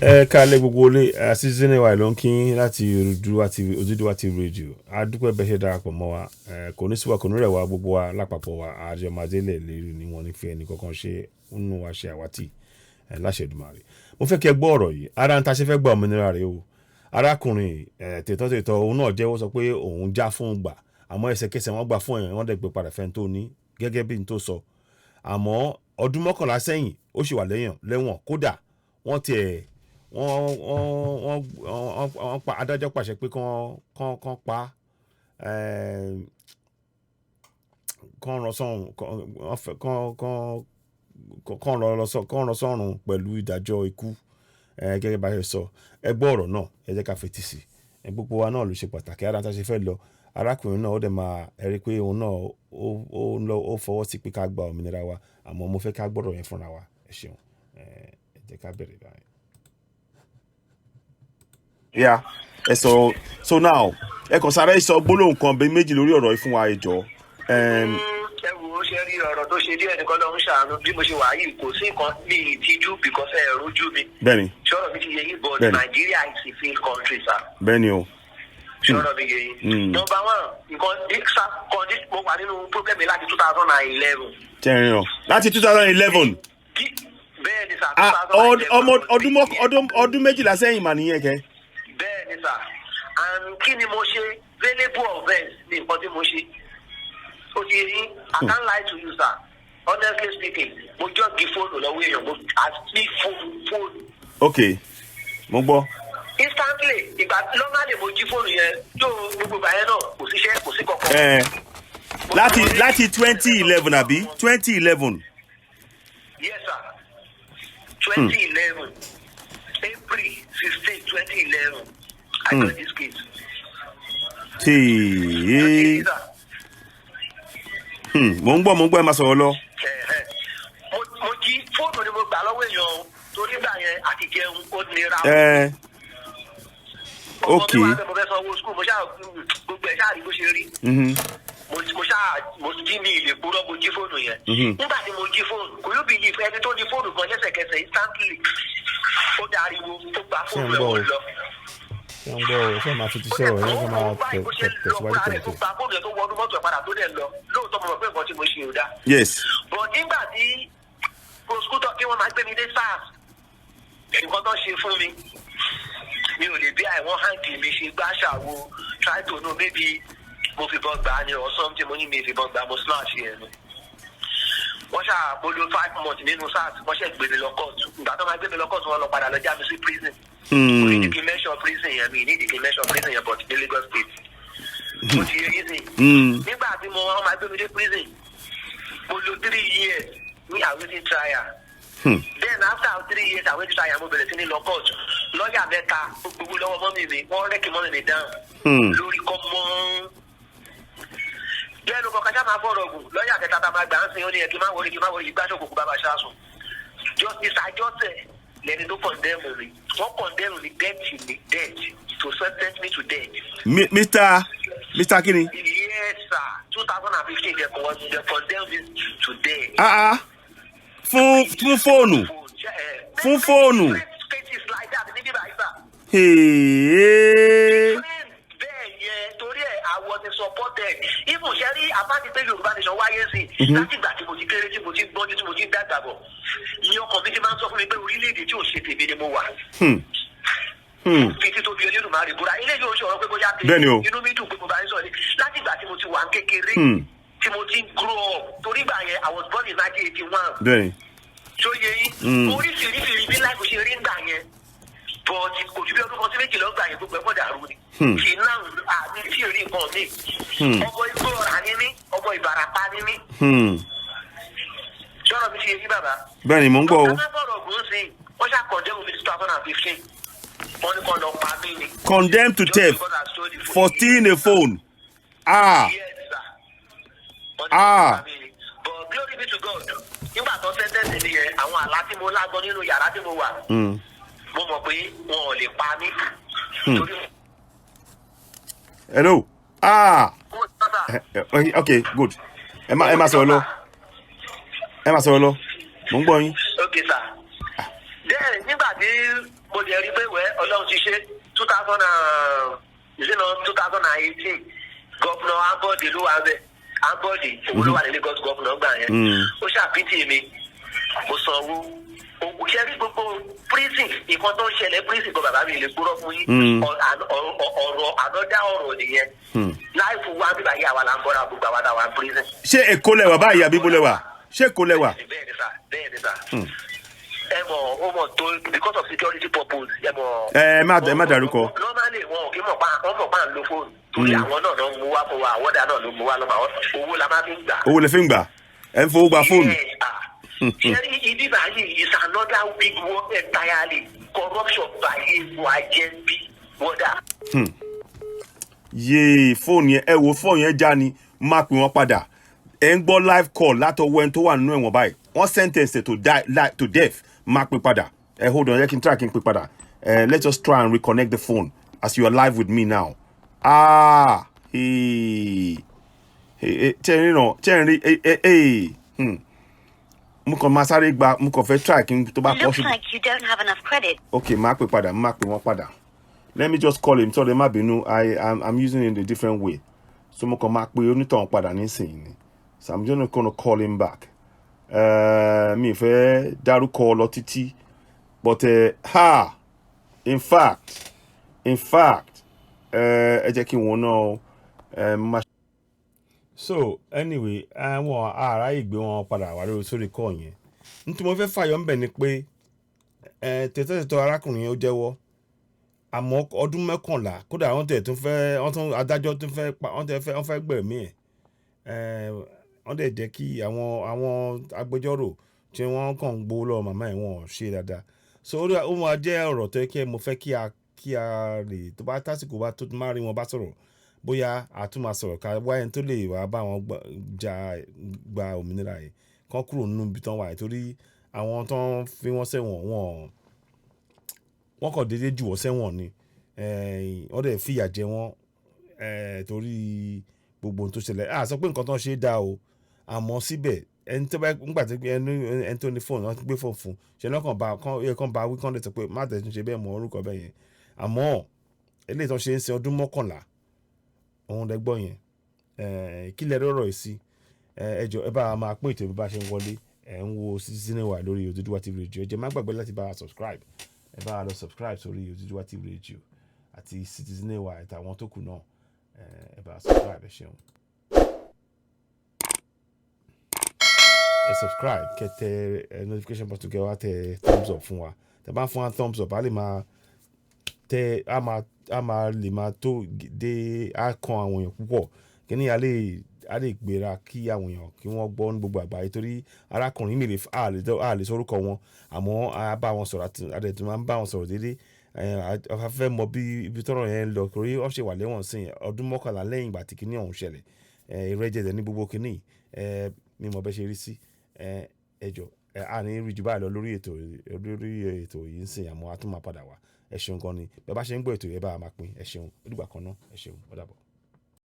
Kálẹ̀ gbogbo ilé season wa ló ń kí láti Oduduwa ti radio. A dúpẹ́ bẹ́ẹ̀ ṣe darapọ̀ mọ́ wa. Kò ní síwá kò ní rẹ̀ wá gbogbo wa lápapọ̀ wa. Àjọ Màdélẹ̀ lérí ni wọ́n ní fẹ́ ẹnì kankan ṣe nínú wa ṣe àwátì láṣẹ Èdùmàrè. Mo fẹ́ kí ẹ gbọ́ ọ̀rọ̀ yìí. Ara ń ta ṣe fẹ́ gba òmìnira rẹ̀ o. Arákùnrin tètò òun náà jẹ́wọ́ sọ pé òun já fún gbà. Àmọ́ ẹsẹ̀kẹsẹ̀ wọ́n gbà fún ẹ̀yàn wọ́n dẹ̀ gbé padà fẹ́ tó ní gẹ́gẹ́ bí n tó sọ. Àmọ́ ọdún 11 sẹ́yìn ó sì wà lẹ́wọ̀n kódà wọ́n tiẹ̀ wọ́n pa adájọ́ pàṣẹ pé kán pa kán rán sọ́run pẹ̀lú ìdájọ́ ikú gẹ́gẹ́ bá ṣe sọ. Ẹ gbọ́ ọ̀rọ̀ náà ẹ jẹ́ ká fetí sí. Gbogbo wa náà ló ṣe pàtàkì ara tá ṣe fẹ́ lọ. Arákùnrin náà ó dẹ̀ máa rí pé òun náà ó fọwọ́ sí pé ká gba òmìnira wa àmọ́ mo fẹ́ ká gbọ́dọ̀ yẹn fúnra wa. Ẹ ṣeun. Ẹ jẹ́ ká bẹ̀rẹ̀ báyìí. Yeah, so now ẹ kàn sáré sọ gbólóhùn kan bíi méjì lórí ọ̀rọ̀ yìí fún wa ẹ jọ̀ọ́. Ẹ wo ṣe rí ọ̀rọ̀ tó ṣe díẹ̀ nìkan ló ń ṣàánú bí mo ṣe wà yìí kò sí nǹkan ní ìtìjú because ẹ rojú mi. Bẹ́ẹ̀ni. Ṣọ́rọ̀ mi ti yẹ yín but Nigeria is a failed country sir. Bẹ́ẹ̀ni o. Ṣọ́rọ̀ mi yẹ yín. Number one nǹkan mo wà nínú problem láti 2011. Tẹ̀rín o láti 2011. Bẹ́ẹ̀ni sir. Ọdún méjìlá sẹ́yìn mà nìyẹn kẹ́. Bẹ́ẹ̀ni sir and kí ni mo ṣe available offence ní nǹkan tí mo ṣe. O ti yẹ I can't lie to you sir honestly speaking mo jọ gbé fóònù lọ́wọ́ èèyàn mo àti fóònù. Okay mo gbọ́. Instantly ìgbà normally mo jí fóònù yẹn tó gbogbo ìgbà yẹn náà kò síṣẹ́ kò sí kankan. Láti 2011 àbí 2011. Yes sir 2011 April 16 2011 I got this case. Mo ń gbọ́ ẹ máa sọ̀rọ̀ lọ. Mo jí fóònù ni mo gbà lọ́wọ́ èèyàn torí gbà yẹn àti jẹun ó nira. Ok. Mo fẹ́ sọ owó skul mo ṣáà gbogbo ẹ̀ ṣáà rí bó ṣe rí. Mo jí ní ilé kúrọ́ mo jí fóònù yẹn. Nígbà tí mo jí fóònù kò yóò bí ilé ìfẹ́ ẹni tó ní fóònù kan lẹ́sẹ̀kẹsẹ̀ instantly ó dariwo ó gba fóònù ẹ̀ ó lọ. Ṣé ń gbọ́ ọ ṣé máa fi ti sọ̀rọ̀ ẹ̀ ṣé máa tẹ̀síwájú pẹ̀lú. Ó gba fóònù ẹ̀ tó wọnú mọ́tò ẹ̀ padà tó dẹ̀ lọ lóòótọ́ mo mọ̀ pé nǹkan tí mo ṣe ò dá. Yes. But nígbà tí prosecutor kí wọ́n máa gbé mi dé SARS nǹkan tó ṣe fún mi mi ò lè bí àwọn hàǹdì mi ṣe gbá ṣàwo try to know maybe mo fi bọ́ gbà á ní or something mo ní mi fi bọ́ gbà mo snatch yẹn ni. Wọ́n ṣàpolówó 5 months nínú SARS wọ́n ṣẹ̀ gbé mi lọ kóòtù ìgbà tó máa gbé mi lọ kóòtù wọn lọ padà lọ já mi sí prison. Mo ní ìdíkì mention prison yẹn mi ní ìdíkì mention prison yẹn but ní Lagos State. Mo ti yẹ yín sí. Nígbà tí wọ́n máa gbé mi dé prison mo lò 3 years ní awaiting trial. Then after 3 years awaiting trial mo bẹ̀rẹ̀ sí ní lọ kóòtù lọ́ọ̀yà mẹ́ta gbogbo lọ́wọ́ mọ́mì mi wọ́n rẹ́kì mọ́mì mi down lórí kọ́mọ́. Lẹ́nu kọ̀ọ̀kan ṣá máa fọ̀rọ̀ gùn lọ́ọ̀yà kẹta tá a máa gbà ń sin ó ní ẹ̀ kí má wọlé ìgbàṣọ kòkó bá bá ṣáàsùn. Justice Ajọ́sẹ̀ lẹni tó condemn mi wọ́n condemn mi death to sentence me to death. Mr. Kini. Yes sir 2015 they condemn me to death. Fún fóònù. Fún fóònù. Cases like that níbí báyìí sir. Bẹ́ẹ̀ yẹn torí ẹ̀ I was supported. Even ṣẹ́rí àbájáde pé Yorùbá nation wáyé sí láti ìgbà tí mo ti kéré tí mo ti gbọ́njú tí mo ti dàgbà bọ̀. Ní ọkàn mi ti máa ń sọ fún mi pé orílẹ̀-èdè tí ò ṣe tèmi ni mo wà. Fi títóbi Olódùmarè búra ilé yóò ṣe ọ̀rọ̀ pé bóyá pé inú mi dùn pé mo bá ń sọ ni láti ìgbà tí mo ti wà ń kékeré tí mo ti grow up torí ìgbà yẹn I was born in 1981. Ṣó yẹ yín oríṣiríṣi bí láìpẹ́ ṣe rí ńgbà yẹn but kò ju bí ọdún kan sí méjì lọ́gbà yẹn gbogbo ẹ̀kọ́ dàrú ni. Kì í náà àmì tí ò rí nǹkan mi. Ọmọ igbó ọ̀rá ní mí ọmọ Ìbàràpá ní mí. Ṣọ́rọ̀ mi ti yẹ yí bàbá. Bẹ́ẹ̀ni mò ń gbọ́ o. Ọ̀gá bọ̀rọ̀ gùn sí wọ́n ṣá condemn mi 2015. Wọ́n ní kọ́ lọ pa mí ni. Condemned to theft for stealing a phone. Yes sir. But glory be to God. Nígbà tó sẹ́ńtẹ́ǹsì mi yẹn àwọn àlá tí mo lágbọ́ nínú yàrá tí mo wà. Mo mọ̀ pé wọn ò lè pa mí. Hello. Okay, good. Ẹ máa sọ̀rọ̀ lọ. Mo ń gbọ́ yín. Okay sir. Then nígbà tí mo lè rí pé wẹ́ ọlọ́run ti ṣe 2018 gọ́fúnà Ambode ló wà bẹ́ẹ̀ Ambode òun ló wà ní Lagos gọ́fúnà gbà yẹn ó ṣàpìtì mi mo sanwó òkú ṣe rí gbogbo prison nǹkan tó ń ṣẹlẹ̀ prison kan bàbá mi lè gbúrọ́ fún yín ọ̀rọ̀ ànọ́dá ọ̀rọ̀ nìyẹn láìfù wa bíbá yìí àwa là ń bọ́ra gbogbo àwa táwa prison. ṣé Èkó lẹwà báyìí àbí ibo lẹwà ṣé Èkó lẹwà. bẹ́ẹ̀ ni sà ẹ mọ̀ ó mọ̀ tó because of security purpose ẹ mọ̀. ẹ má dárúkọ. normally wọn ò kí mọ̀ pa ń lo fóònù torí àwọn náà ló ń mú wá fún wa àwọ̀dà náà ló ń mú wá lọ́mọ owó la máa fi ń gbà. owó lè fi ń gbà ẹ ń fowó gba fóònù. Ṣẹ́rí ibi báyìí is another big war entirely corruption by ewu ajẹ́bí wọ́dà. Yéé fóònù yẹn ẹ wo fóònù yẹn já ni máa pè wọ́n padà ẹ ń gbọ́ live call látọwọ́ ẹni tó wà nínú ẹ̀wọ̀n báyìí wọ́n sentence to death máa pè padà ẹ hold on yẹ kí n try kí n pè padà let's just try and reconnect the phone as you are live with me now. Mo kàn máa sáré gba mo kàn fẹ́ try kí n tó bá Looks like you don't have enough credit. Okay, máa pè padà máa pè wọ́n padà. Let me just call him so they má bínú I'm using it in a different way. So mo kàn máa pè onítọ̀hún padà nísìnyí ni. So I'm just gonna call him back. Mi fẹ́ dárúkọ lọ títí but in fact ẹ jẹ́ kí wọ́n náà so anyway àwọn ará ìgbé wọn padà wà lórí sórí kọ́ yẹn nítorí mo fẹ́ fàyọ̀ ń bẹ̀ ni pé tètè arákùnrin yẹn ó jẹ́wọ́ àmọ́ ọdún 11 kódà wọ́n tẹ̀ tún fẹ́ wọ́n tún adájọ́ tún fẹ́ pa wọ́n fẹ́ gbẹ̀mí ẹ̀ wọ́n dẹ̀ jẹ́ kí àwọn agbẹjọ́rò tí wọ́n kàn ń gbowó lọ́wọ́ màmá ẹ̀ wọ́n ṣe dáadáa so ó máa jẹ́ ọ̀rọ̀ tó yẹ kí mo fẹ́ kí a lè tó bá tásìkò bá tó máa rí wọn bá sọ̀rọ̀ bóyá a tún máa sọ̀rọ̀ ká wáyé tó lè wá bá wọn gba òmìnira yìí kán kúrò nínú ibi tán wà yìí torí àwọn tán fi wọ́n sẹ́wọ̀n wọ́n kàn déédéé jù wọ́n sẹ́wọ̀n ni wọ́n dẹ̀ fìyà jẹ wọ́n torí gbogbo ohun tó ṣẹlẹ̀ sọ pé nǹkan tán ṣe é dá o àmọ́ síbẹ̀ ẹni tó bá nígbà tí ẹni tó ní fóònù wọn gbé fóònù fún ṣe lọ́kàn bá wí kán lè sọ pé má tẹ̀ tún ṣe bẹ́ẹ̀ mọ orúkọ bẹ́ẹ̀ yẹn àmọ́ eléyìí tán ṣe ń sin ọdún 11 òun lẹ́gbọ́n yẹn kí lẹ rọrọ̀ yìí sí ẹjọ́ ẹ bá máa pín ètò bá ṣe ń wọlé ń wo Citizenwa lórí Oduduwa TV Radio ẹ jẹ́ má gbàgbé láti bá wa subscribe ẹ bá wa lọ subscribe sórí Oduduwa TV Radio àti Citizenwa àtàwọn tó kù náà ẹ bá wa subscribe ẹ ṣeun. Ẹ subscribe kẹtẹ notification button kẹ wá tẹ thumbs up fún wa tẹ bá fún wa thumbs up a lè máa tẹ a máa lè máa tó dé a kan àwọn èèyàn púpọ̀ kí ni a lè gbéra kí àwọn èèyàn kí wọ́n gbọ́ ní gbogbo àgbáyé torí arákùnrin mi a lè sọ orúkọ wọn àmọ́ a bá wọn sọ̀rọ̀ àdẹ̀tún máa ń bá wọn sọ̀rọ̀ déédéé a fẹ́ mọ bí ibi tọ́rọ̀ yẹn ń lọ torí wọ́n ṣe wà lẹ́wọ̀n sí ọdún 11 lẹ́yìn ìgbà tí kinní ọ̀hún ṣẹlẹ̀ ìrẹ́jẹ̀dẹ̀ ní gbogbo kinní mi mọ̀ bẹ́ ṣe rí sí ẹjọ́ a ní rí jù báyìí lọ lórí ètò yìí ń sìn àmọ́ a tún máa padà wá ẹ ṣeun gan ni bẹ́ẹ̀ bá ṣe ń gbọ́ ètò yẹn bá a máa pín ẹ ṣeun ó dìgbà kan náà ẹ ṣeun ó dàbọ̀.